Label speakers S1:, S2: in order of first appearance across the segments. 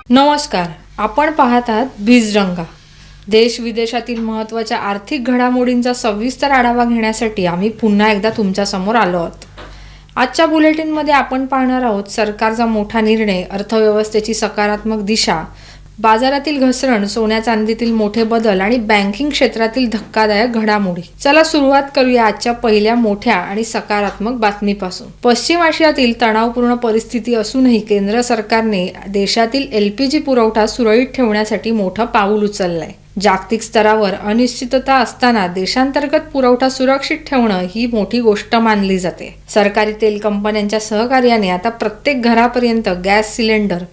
S1: नमस्कार. आपण पाहत आहात बीजगंगा. देश विदेशातील महत्त्वाच्या आर्थिक घडामोडींचा सविस्तर आढावा घेण्यासाठी आम्ही पुन्हा एकदा तुमच्या समोर आलो आहोत. आजच्या बुलेटिनमध्ये आपण पाहणार आहोत सरकारचा मोठा निर्णय, अर्थव्यवस्थेची सकारात्मक दिशा, बाजारातील घसरण, सोन्या चांदीतील मोठे बदल आणि बँकिंग क्षेत्रातील धक्कादायक घडामोडी. चला सुरुवात करूया आजच्या पहिल्या मोठ्या आणि सकारात्मक बातमीपासून. पश्चिम आशियातील तणावपूर्ण परिस्थिती असूनही केंद्र सरकारने देशातील LPG पुरवठा सुरळीत ठेवण्यासाठी मोठं पाऊल उचललंय. जागतिक स्तरावर अनिश्चितता असताना देशांतर्गत पुरवठा सुरक्षित ठेवणं ही मोठी गोष्ट मानली जाते. सरकारी तेल कंपन्यांच्या सहकार्याने आता प्रत्येक घरापर्यंत गॅस सिलेंडर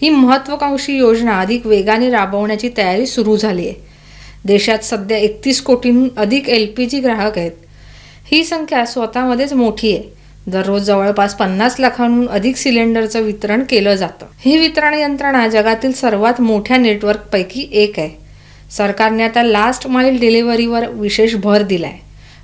S1: ही महत्त्वाकांक्षी योजना अधिक वेगाने राबवण्याची तयारी सुरू झाली आहे. देशात सध्या 31 कोटींहून अधिक LPG ग्राहक आहेत. ही संख्या स्वतःमध्येच मोठी आहे. दररोज जवळपास 50 लाखांहून अधिक सिलेंडरचं वितरण केलं जातं. ही वितरण यंत्रणा जगातील सर्वात मोठ्या नेटवर्कपैकी एक आहे. सरकारने आता लास्ट माईल डिलिव्हरीवर विशेष भर दिलाय.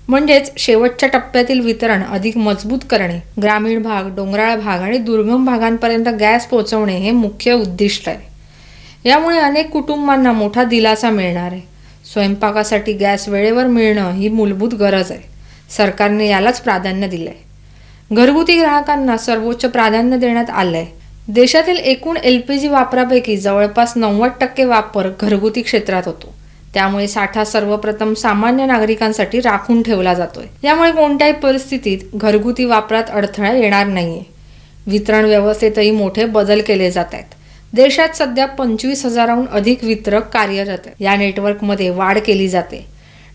S1: म्हणजेच शेवटच्या टप्प्यातील वितरण अधिक मजबूत करणे, ग्रामीण भाग, डोंगराळ भाग आणि दुर्गम भागांपर्यंत गॅस पोहोचवणे हे मुख्य उद्दिष्ट आहे. यामुळे अनेक कुटुंबांना मोठा दिलासा मिळणार आहे. स्वयंपाकासाठी गॅस वेळेवर मिळणं ही मूलभूत गरज आहे. सरकारने यालाच प्राधान्य दिलंय. घरगुती ग्राहकांना सर्वोच्च प्राधान्य देण्यात आलंय. देशातील एकूण LPG वापरापैकी जवळपास 90% वापर घरगुती क्षेत्रात होतो. त्यामुळे साठा सर्वप्रथम सामान्य नागरिकांसाठी राखून ठेवला जातोय. यामुळे कोणत्याही परिस्थितीत घरगुती वापरात अडथळा येणार नाहीये. वितरण व्यवस्थेतही मोठे बदल केले जात आहेत. देशात सध्या 25,000हून अधिक वितरक कार्यरत आहेत. या नेटवर्कमध्ये वाढ केली जाते.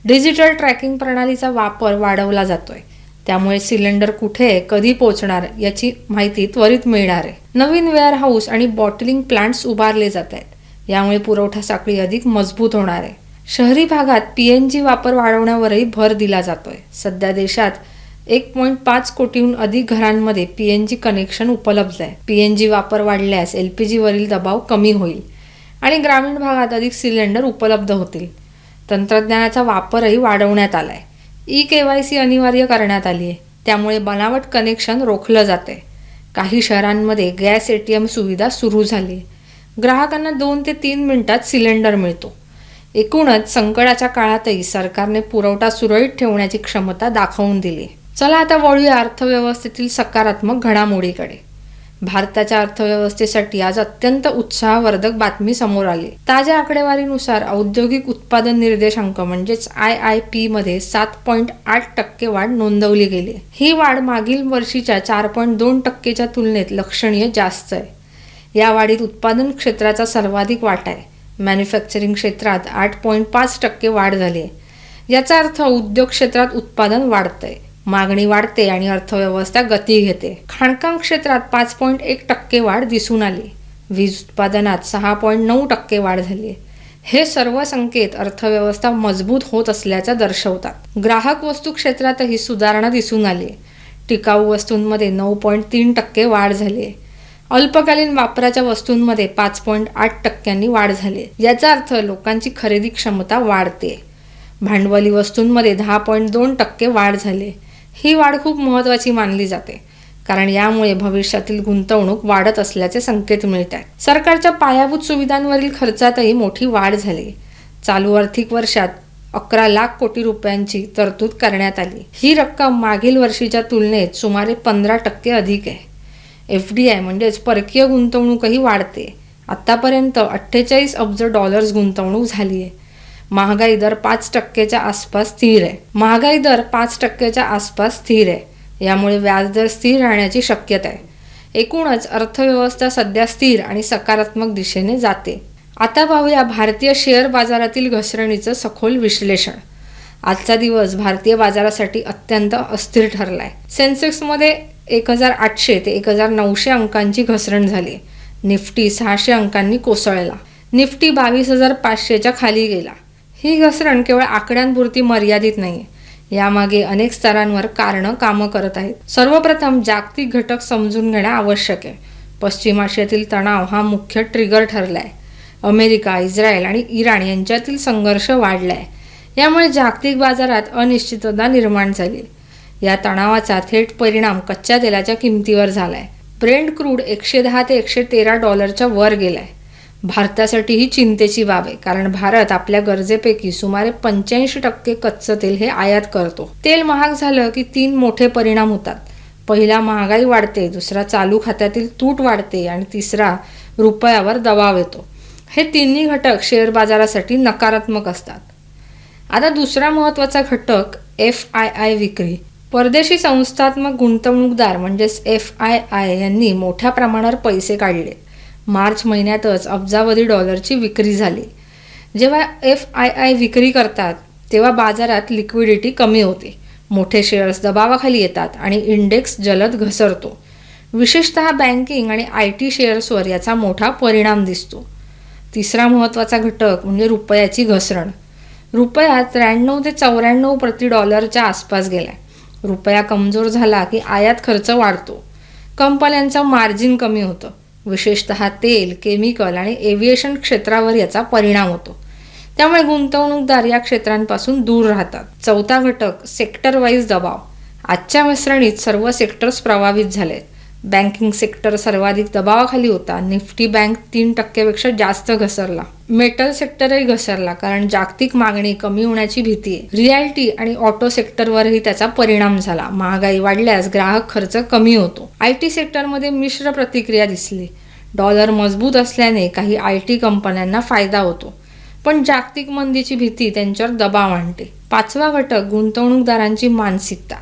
S1: डिजिटल ट्रॅकिंग प्रणालीचा वापर वाढवला जातोय. त्यामुळे सिलेंडर कुठे, कधी पोहोचणार याची माहिती त्वरित मिळणार आहे. नवीन वेअरहाऊस आणि बॉटलिंग प्लांट्स उभारले जात आहेत. यामुळे पुरवठा साखळी अधिक मजबूत होणार आहे. शहरी भागात PNG वापर वाढवण्यावरही भर दिला जातोय. सध्या देशात 1.5 कोटीहून अधिक घरांमध्ये PNG कनेक्शन उपलब्ध आहे. PNG वापर वाढल्यास LPG वरील दबाव कमी होईल आणि ग्रामीण भागात अधिक सिलेंडर उपलब्ध होतील. तंत्रज्ञानाचा वापरही वाढवण्यात आलाय. eKYC अनिवार्य करण्यात आली आहे. त्यामुळे बनावट कनेक्शन रोखलं जाते. काही शहरांमध्ये गॅस ATM सुविधा सुरू झाली. ग्राहकांना 2 ते 3 मिनिटात सिलेंडर मिळतो. एकूणच संकटाच्या काळातही सरकारने पुरवठा सुरळीत ठेवण्याची क्षमता दाखवून दिली. चला आता वळूया अर्थव्यवस्थेतील सकारात्मक घडामोडीकडे. भारताच्या अर्थव्यवस्थेसाठी आज अत्यंत उत्साहवर्धक बातमी समोर आली. ताज्या आकडेवारीनुसार औद्योगिक उत्पादन निर्देशांक म्हणजेच IIP मध्ये 7.8% वाढ नोंदवली गेली. ही वाढ मागील वर्षीच्या 4.2%च्या तुलनेत लक्षणीय जास्त आहे. या वाढीत उत्पादन क्षेत्राचा सर्वाधिक वाटा आहे. मॅन्युफॅक्चरिंग क्षेत्रात 8.5% वाढ झाली आहे. याचा अर्थ उद्योग क्षेत्रात उत्पादन वाढतंय, मागणी वाढते आणि अर्थव्यवस्था गती घेते. खाणकाम क्षेत्रात 5.1% वाढ दिसून आली. वीज उत्पादनात 6.9% वाढ झाली आहे. हे सर्व संकेत अर्थव्यवस्था मजबूत होत असल्याचं दर्शवतात. ग्राहक वस्तू क्षेत्रातही सुधारणा दिसून आली. टिकाऊ वस्तूंमध्ये 9.3% वाढ झाली आहे. अल्पकालीन वापराच्या वस्तूंमध्ये 5.8% वाढ झाली. याचा अर्थ लोकांची खरेदी क्षमता वाढते. भांडवली वस्तूंमध्ये 10.2% वाढ झाली. ही वाढ खूप महत्त्वाची मानली जाते, कारण यामुळे भविष्यातील गुंतवणूक वाढत असल्याचे संकेत मिळत आहेत. सरकारच्या पायाभूत सुविधांवरील खर्चातही मोठी वाढ झाली. चालू आर्थिक वर्षात 11 लाख कोटी रुपयांची तरतूद करण्यात आली. ही रक्कम मागील वर्षीच्या तुलनेत सुमारे 15% अधिक आहे. FDI म्हणजेच परकीय गुंतवणूकही वाढते. आत्तापर्यंत $48 अब्ज गुंतवणूक झाली आहे. महागाई दर 5%च्या आसपास स्थिर आहे. यामुळे व्याजदर स्थिर राहण्याची शक्यता आहे. एकूणच अर्थव्यवस्था सध्या स्थिर आणि सकारात्मक दिशेने जाते. आता पाहूया भारतीय शेअर बाजारातील घसरणीचं सखोल विश्लेषण. आजचा दिवस भारतीय बाजारासाठी अत्यंत अस्थिर ठरलाय. सेन्सेक्समध्ये 1800 ते 1900 अंकांची घसरण झाली. निफ्टी 600 अंकांनी कोसळला. निफ्टी 22,500च्या खाली गेला. ही घसरण केवळ आकड्यांपुरती मर्यादित नाही. यामागे अनेक स्तरांवर कारणं कामं करत आहेत. सर्वप्रथम जागतिक घटक समजून घेणं आवश्यक आहे. पश्चिम आशियातील तणाव हा मुख्य ट्रिगर ठरलाय. अमेरिका, इस्रायल आणि इराण यांच्यातील संघर्ष वाढलाय. यामुळे जागतिक बाजारात अनिश्चितता निर्माण झाली. या तणावाचा थेट परिणाम कच्च्या तेलाच्या किमतीवर झालाय. ब्रेंट क्रूड $110 ते $113 वर गेलाय. भारतासाठी ही चिंतेची बाब आहे, कारण भारत आपल्या गरजेपैकी सुमारे 85% कच्चं तेल हे आयात करतो. तेल महाग झालं की 3 मोठे परिणाम होतात. पहिला, महागाई वाढते. दुसरा, चालू खात्यातील तूट वाढते. आणि तिसरा, रुपयावर दबाव येतो. हे तिन्ही घटक शेअर बाजारासाठी नकारात्मक असतात. आता दुसरा महत्त्वाचा घटक FII विक्री. परदेशी संस्थात्मक गुंतवणूकदार म्हणजेच FII यांनी मोठ्या प्रमाणावर पैसे काढले. मार्च महिन्यातच अब्जावधी डॉलरची विक्री झाली. जेव्हा FII विक्री करतात तेव्हा बाजारात लिक्विडिटी कमी होते, मोठे शेअर्स दबावाखाली येतात आणि इंडेक्स जलद घसरतो. विशेषतः बँकिंग आणि IT शेअर्सवर याचा मोठा परिणाम दिसतो. तिसरा महत्त्वाचा घटक म्हणजे रुपयाची घसरण. रुपया 93 ते 94 प्रति डॉलरच्या आसपास गेलाय. रुपया कमजोर झाला की आयात खर्च वाढतो, कंपन्यांचं मार्जिन कमी होतं. विशेषतः तेल, केमिकल आणि एव्हिएशन क्षेत्रावर याचा परिणाम होतो. त्यामुळे गुंतवणूकदार या क्षेत्रांपासून दूर राहतात. चौथा घटक सेक्टर वाईज दबाव. आजच्या घसरणीत सर्व सेक्टर्स प्रभावित झाले. बँकिंग सेक्टर सर्वाधिक दबावाखाली होता. निफ्टी बँक 3% पेक्षा जास्त घसरला. मेटल सेक्टरही घसरला, कारण जागतिक मागणी कमी होण्याची भीती आहे. रियाल्टी आणि ऑटो सेक्टरवरही त्याचा परिणाम झाला. महागाई वाढल्यास ग्राहक खर्च कमी होतो. IT सेक्टरमध्ये मिश्र प्रतिक्रिया दिसली. डॉलर मजबूत असल्याने काही IT कंपन्यांना फायदा होतो, पण जागतिक मंदीची भीती त्यांच्यावर दबाव आणते. पाचवा घटक गुंतवणूकदारांची मानसिकता.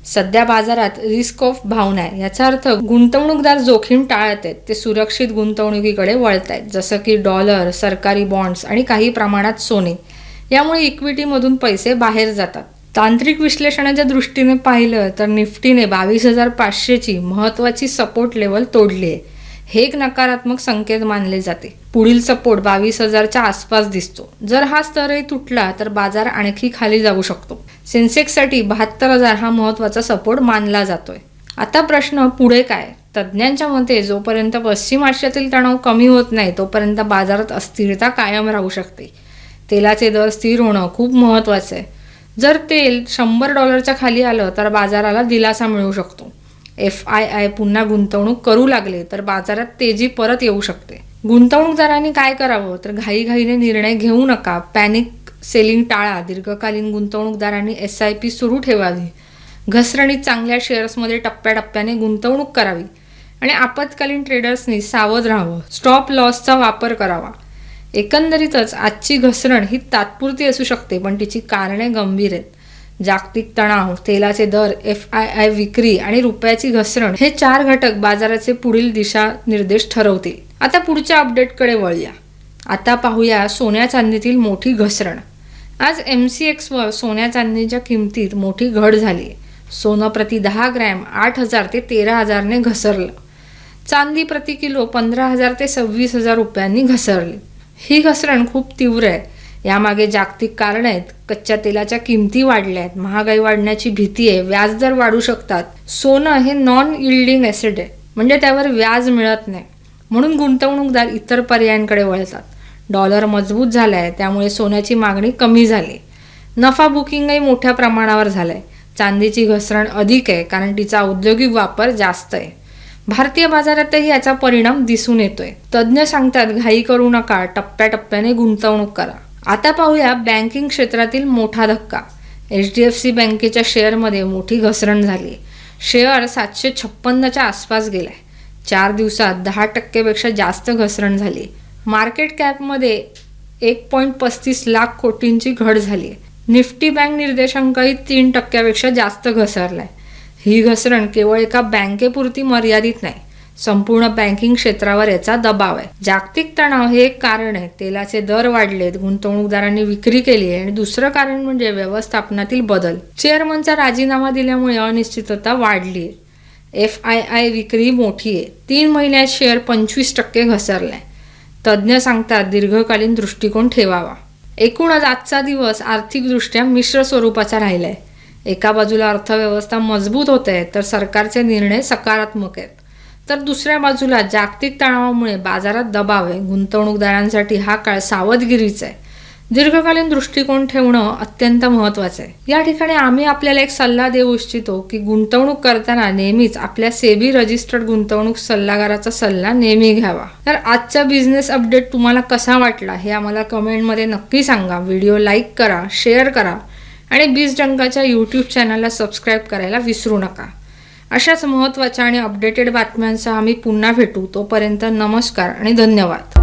S1: सध्या बाजारात रिस्क ऑफ भावना आहे. याचा अर्थ गुंतवणूकदार जोखीम टाळत आहेत, ते सुरक्षित गुंतवणुकीकडे वळत आहेत, जसं की डॉलर, सरकारी बॉन्ड्स आणि काही प्रमाणात सोने. यामुळे इक्विटीमधून पैसे बाहेर जातात. तांत्रिक विश्लेषणाच्या दृष्टीने पाहिलं तर निफ्टीने 22,500ची महत्त्वाची सपोर्ट लेवल तोडली आहे. हे एक नकारात्मक संकेत मानले जाते. पुढील सपोर्ट 22,000च्या आसपास दिसतो. जर हा स्तरही तुटला तर बाजार आणखी खाली जाऊ शकतो. सेन्सेक्ससाठी 72,000 हा महत्त्वाचा सपोर्ट मानला जातोय. आता प्रश्न, पुढे काय? तज्ज्ञांच्या मते जोपर्यंत पश्चिम आशियातील तणाव कमी होत नाही तोपर्यंत बाजारात अस्थिरता कायम राहू शकते. तेलाचे दर स्थिर होणं खूप महत्त्वाचं आहे. जर तेल $100 खाली आलं तर बाजाराला दिलासा मिळू शकतो. FII पुन्हा गुंतवणूक करू लागले तर बाजारात तेजी परत येऊ शकते. गुंतवणूकदारांनी काय करावं तर घाईघाईने निर्णय घेऊ नका. पॅनिक सेलिंग टाळा. दीर्घकालीन गुंतवणूकदारांनी SIP सुरू ठेवावी. घसरणीत चांगल्या शेअर्समध्ये टप्प्याटप्प्याने गुंतवणूक करावी आणि आपत्कालीन ट्रेडर्सनी सावध राहावं. स्टॉप लॉसचा वापर करावा. एकंदरीतच आजची घसरण ही तात्पुरती असू शकते, पण तिची कारणे गंभीर आहेत. जागतिक तणाव, तेलाचे दर, FII विक्री आणि रुपयाची घसरण हे 4 घटक बाजाराचे पुढील दिशा निर्देश ठरवतील. आता पुढच्या अपडेटकडे वळूया. आता पाहूया सोन्या चांदीतील मोठी घसरण. आज MCX वर सोन्या चांदीच्या किमतीत मोठी घट झाली. सोनं प्रति 10 ग्रॅम 8,000 ते 13,000ने घसरलं. चांदी प्रति किलो 15,000 ते 26,000 रुपयांनी घसरली. ही घसरण खूप तीव्र आहे. यामागे जागतिक कारण आहेत. कच्च्या तेलाच्या किमती वाढल्या आहेत, महागाई वाढण्याची भीती आहे, व्याजदर वाढू शकतात. सोनं हे नॉन यील्डिंग ॲसेट आहे, म्हणजे त्यावर व्याज मिळत नाही. म्हणून गुंतवणूकदार इतर पर्यायांकडे वळतात. डॉलर मजबूत झाला आहे, त्यामुळे सोन्याची मागणी कमी झाली. नफा बुकिंगही मोठ्या प्रमाणावर झालं आहे. चांदीची घसरण अधिक आहे, कारण तिचा औद्योगिक वापर जास्त आहे. भारतीय बाजारातही याचा परिणाम दिसून येतोय. तज्ज्ञ सांगतात घाई करू नका, टप्प्याटप्प्याने गुंतवणूक करा. आता पाहूया बँकिंग क्षेत्रातील मोठा धक्का. HDFC बँकेच्या शेअरमध्ये मोठी घसरण झाली. शेअर 756च्या आसपास गेलाय. 4 दिवसात 10% पेक्षा जास्त घसरण झाली. मार्केट कॅपमध्ये 1.35 लाख कोटींची घट झाली. निफ्टी बँक निर्देशांकही 3% पेक्षा जास्त घसरलाय. ही घसरण केवळ एका बँकेपुरती मर्यादित नाही, संपूर्ण बँकिंग क्षेत्रावर याचा दबाव आहे. जागतिक तणाव हे एक कारण आहे. तेलाचे दर वाढलेत, गुंतवणूकदारांनी विक्री केली आहे आणि दुसरं कारण म्हणजे व्यवस्थापनातील बदल. चेअरमनचा राजीनामा दिल्यामुळे अनिश्चितता वाढली आहे. FII विक्री मोठी आहे. 3 महिन्यात शेअर 25% घसरलाय. तज्ज्ञ सांगतात दीर्घकालीन दृष्टिकोन ठेवावा. एकूणच आजचा दिवस आर्थिकदृष्ट्या मिश्र स्वरूपाचा राहिलाय. एका बाजूला अर्थव्यवस्था मजबूत होत आहे तर सरकारचे निर्णय सकारात्मक आहेत, तर दुसऱ्या बाजूला जागतिक तणावामुळे बाजारात दबाव आहे. गुंतवणूकदारांसाठी हा काळ सावधगिरीचा आहे. दीर्घकालीन दृष्टिकोन ठेवणं अत्यंत महत्त्वाचं आहे। या ठिकाणी आम्ही आपल्याला एक सल्ला देऊ इच्छितो की गुंतवणूक करताना नेहमीच आपल्या सेबी रजिस्टर्ड गुंतवणूक सल्लागाराचा सल्ला नेहमी घ्यावा। तर आजचा बिझनेस अपडेट तुम्हाला कसा वाटला हे आम्हाला कमेंटमध्ये नक्की सांगा। व्हिडिओ लाईक करा, शेअर करा आणि बीजडंकाच्या यूट्यूब चॅनलला सबस्क्राईब करायला विसरू नका। अशाच महत्त्वाच्या आणि अपडेटेड बातम्यांसह आम्ही पुन्हा भेटू। तोपर्यंत नमस्कार आणि धन्यवाद।